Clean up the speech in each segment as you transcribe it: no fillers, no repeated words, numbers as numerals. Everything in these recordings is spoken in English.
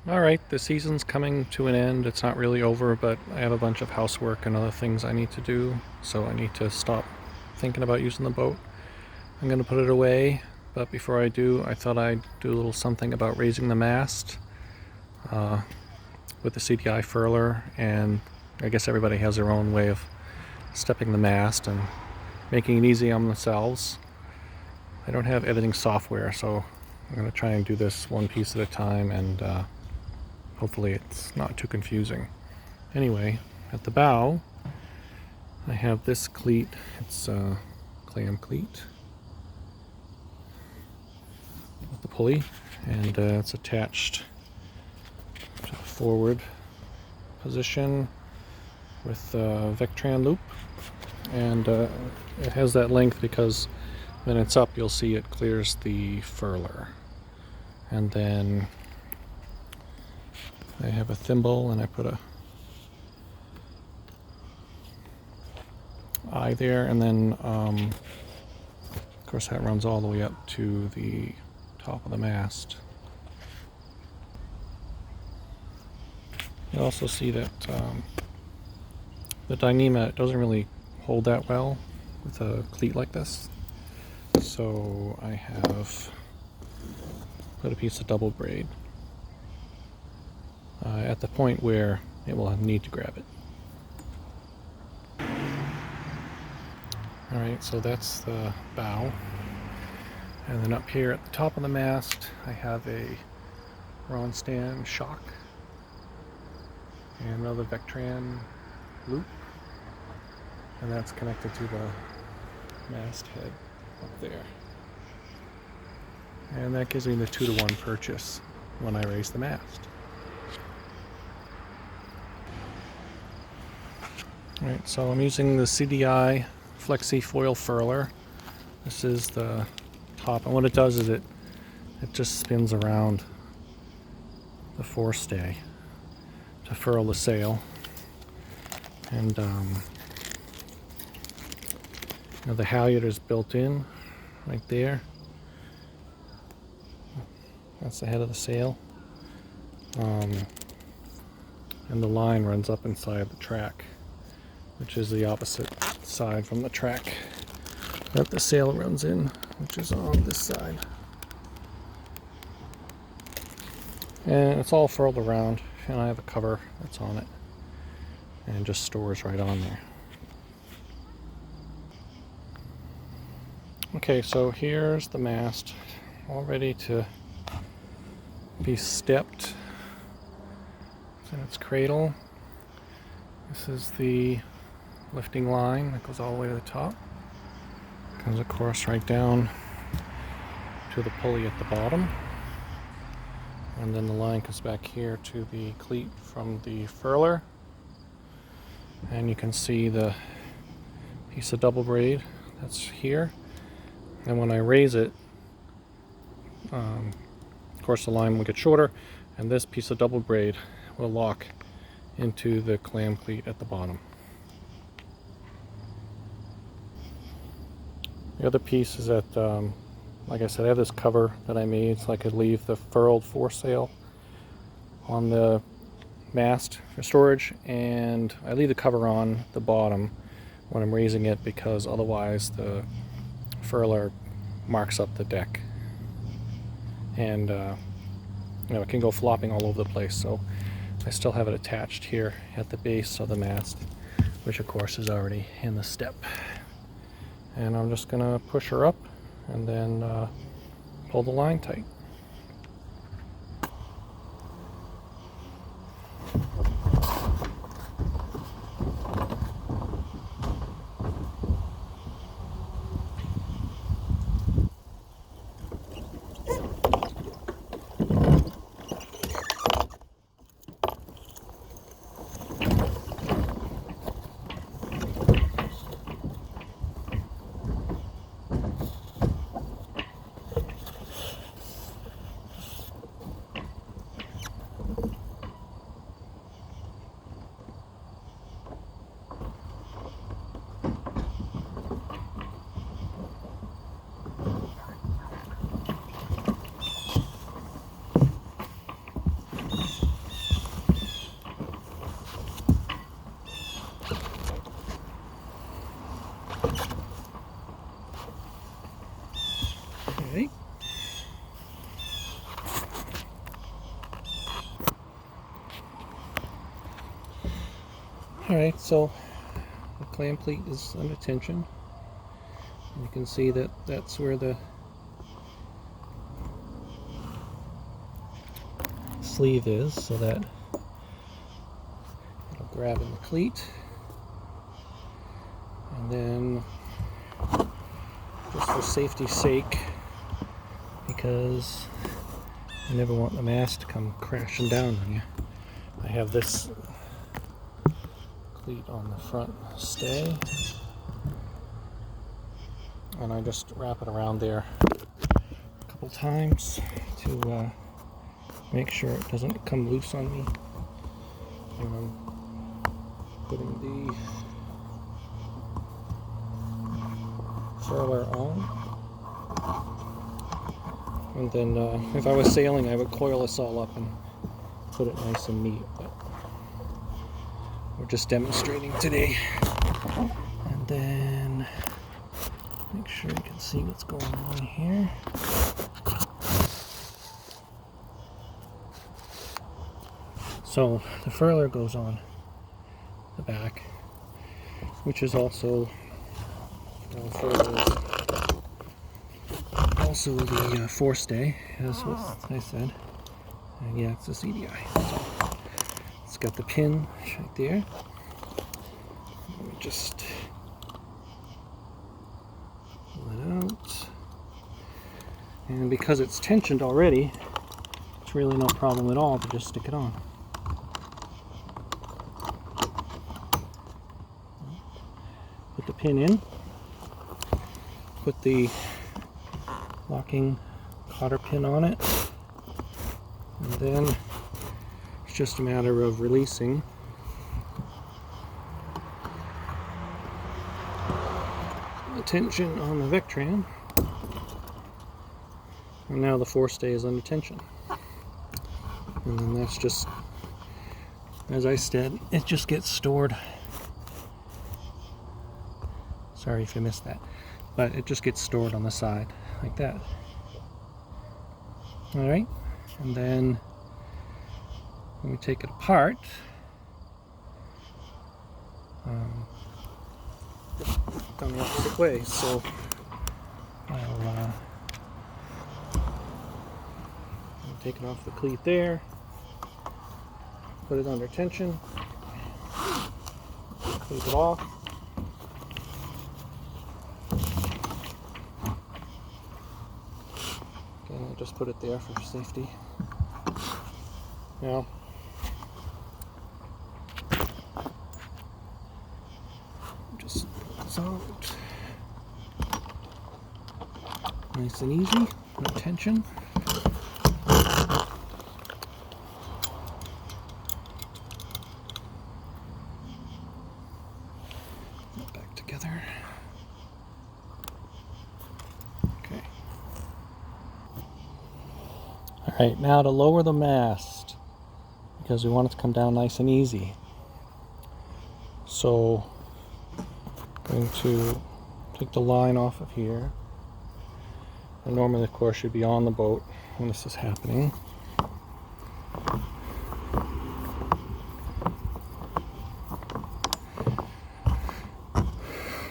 Alright, the season's coming to an end. It's not really over, but I have a bunch of housework and other things I need to do, so I need to stop thinking about using the boat. I'm going to put it away, but before I do, I thought I'd do a little something about raising the mast with the CDI furler, and I guess everybody has their own way of stepping the mast and making it easy on themselves. I don't have editing software, so I'm going to try and do this one piece at a time, and hopefully it's not too confusing. Anyway, at the bow, I have this cleat. It's a clam cleat with the pulley, and it's attached to the forward position with a Vectran loop, and it has that length because when it's up you'll see it clears the furler. And then I have a thimble, and I put a eye there, and then of course that runs all the way up to the top of the mast. You also see that the Dyneema doesn't really hold that well with a cleat like this, so I have put a piece of double braid at the point where it will need to grab it. Alright, so that's the bow. And then up here at the top of the mast, I have a Ronstand shock and another Vectran loop. And that's connected to the mast head up there. And that gives me the 2-to-1 purchase when I raise the mast. Alright, so I'm using the CDI Flexi Foil Furler. This is the top, and what it does is it just spins around the forestay to furl the sail. And the halyard is built in right there. That's the head of the sail. And the line runs up inside the track, which is the opposite side from the track that the sail runs in, which is on this side. And it's all furled around, and I have a cover that's on it, and just stores right on there. Okay, so here's the mast, all ready to be stepped. It's in its cradle. This is the lifting line that goes all the way to the top. Comes, of course, right down to the pulley at the bottom. And then the line comes back here to the cleat from the furler. And you can see the piece of double braid that's here. And when I raise it, of course the line will get shorter, and this piece of double braid will lock into the clam cleat at the bottom. The other piece is that, like I said, I have this cover that I made so I could leave the furled foresail on the mast for storage, and I leave the cover on the bottom when I'm raising it because otherwise the furler marks up the deck, and it can go flopping all over the place. So I still have it attached here at the base of the mast, which of course is already in the step. And I'm just gonna push her up and then pull the line tight. Alright, so the clam pleat is under tension. You can see that that's where the sleeve is, so that it'll grab in the cleat. And then, just for safety's sake, because you never want the mast to come crashing down on you, I have this cleat on the front stay, and I just wrap it around there a couple times to make sure it doesn't come loose on me when I'm putting the furler on. And then if I was sailing, I would coil this all up and put it nice and neat, but we're just demonstrating today. And then make sure you can see what's going on here. So the furler goes on the back, which is also also the forestay, as what I said. And yeah, it's a CDI. So it's got the pin right there. Let me just pull it out. And because it's tensioned already, it's really no problem at all to just stick it on. Put the pin in. Put the locking cotter pin on it, and then it's just a matter of releasing the tension on the Vectran, and now the forestay is under tension. And then that's just, as I said, it just gets stored. Sorry if you missed that. But it just gets stored on the side like that. Alright, and then when we take it apart, done the opposite way, so I'll take it off the cleat there, put it under tension, cleat it off. Just put it there for safety. Now, just pull this out. Nice and easy, no tension. Put it back together. Okay. Alright, now to lower the mast, because we want it to come down nice and easy. So I'm going to take the line off of here. And normally, of course, you'd be on the boat when this is happening.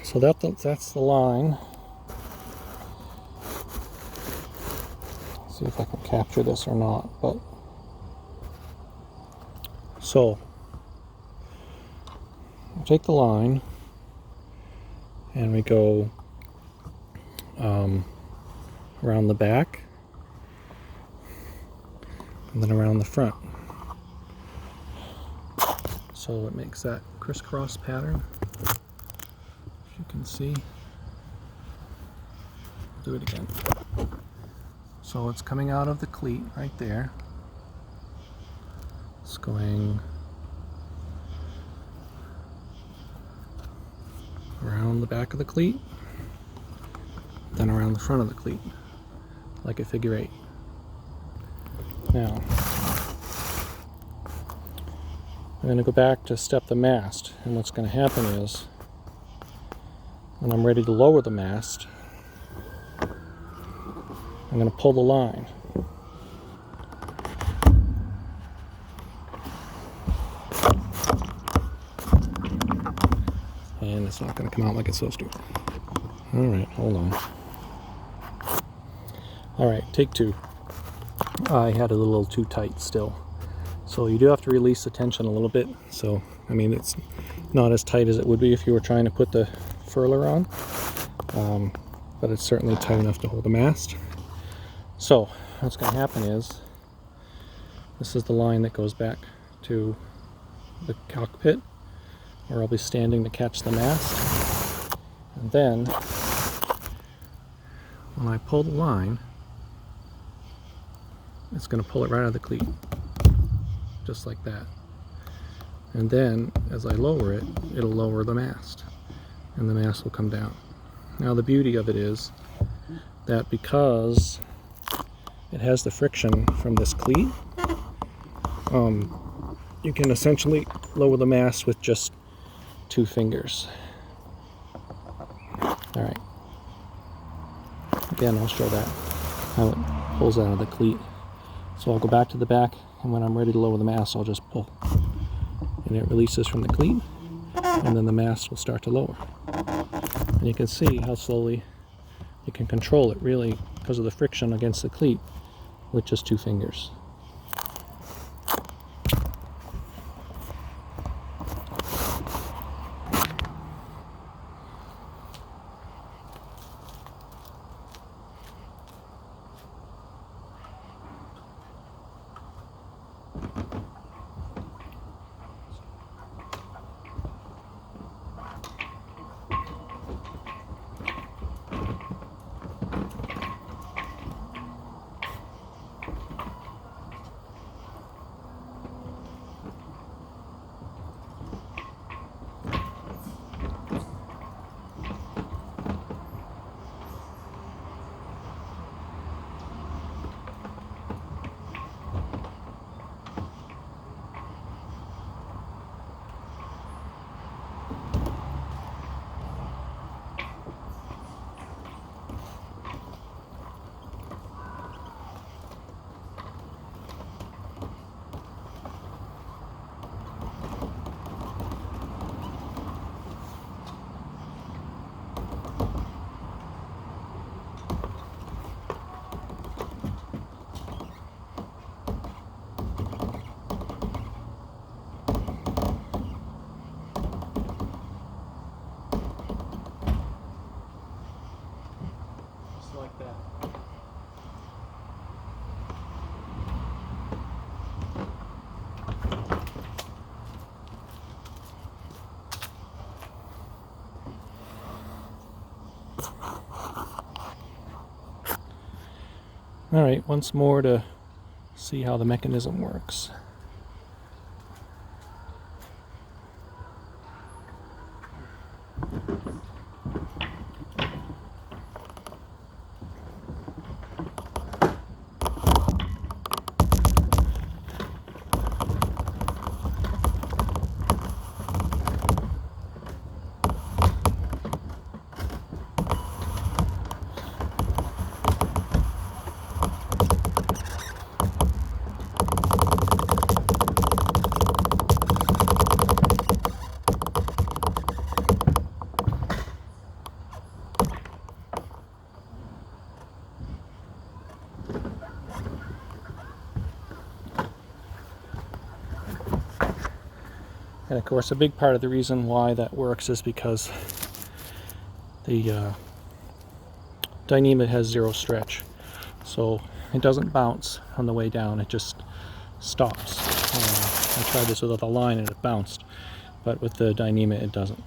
So that's the line. See if I can capture this or not, but so we take the line and we go around the back and then around the front, so it makes that crisscross pattern, if you can see. Do it again. So it's coming out of the cleat right there. It's going around the back of the cleat, then around the front of the cleat, like a figure 8. Now, I'm going to go back to step the mast, and what's going to happen is, when I'm ready to lower the mast, I'm going to pull the line. it's not going to come out like it's supposed to. Alright, hold on. Alright, take two. I had it a little too tight still. So you do have to release the tension a little bit. So, I mean, it's not as tight as it would be if you were trying to put the furler on. But it's certainly tight enough to hold the mast. So, what's going to happen is, this is the line that goes back to the cockpit, where I'll be standing to catch the mast. And then, when I pull the line, it's going to pull it right out of the cleat, just like that. And then, as I lower it, it'll lower the mast, and the mast will come down. Now the beauty of it is that because it has the friction from this cleat, you can essentially lower the mast with just 2 fingers. Alright. Again, I'll show that, how it pulls out of the cleat. So I'll go back to the back, and when I'm ready to lower the mast, I'll just pull. And it releases from the cleat, and then the mast will start to lower. And you can see how slowly you can control it, really, because of the friction against the cleat, with just 2 fingers. Like that. All right, once more to see how the mechanism works. And of course, a big part of the reason why that works is because the Dyneema has 0 stretch. So it doesn't bounce on the way down, it just stops. I tried this without the line and it bounced, but with the Dyneema it doesn't.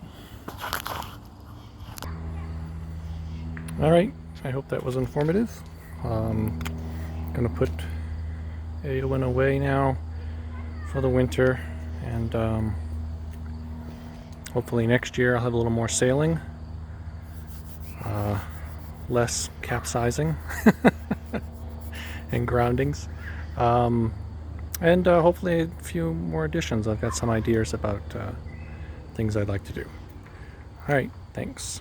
Alright, I hope that was informative. I'm going to put Eowyn away now for the winter, and hopefully next year I'll have a little more sailing, less capsizing and groundings, and hopefully a few more additions. I've got some ideas about things I'd like to do. Alright, thanks.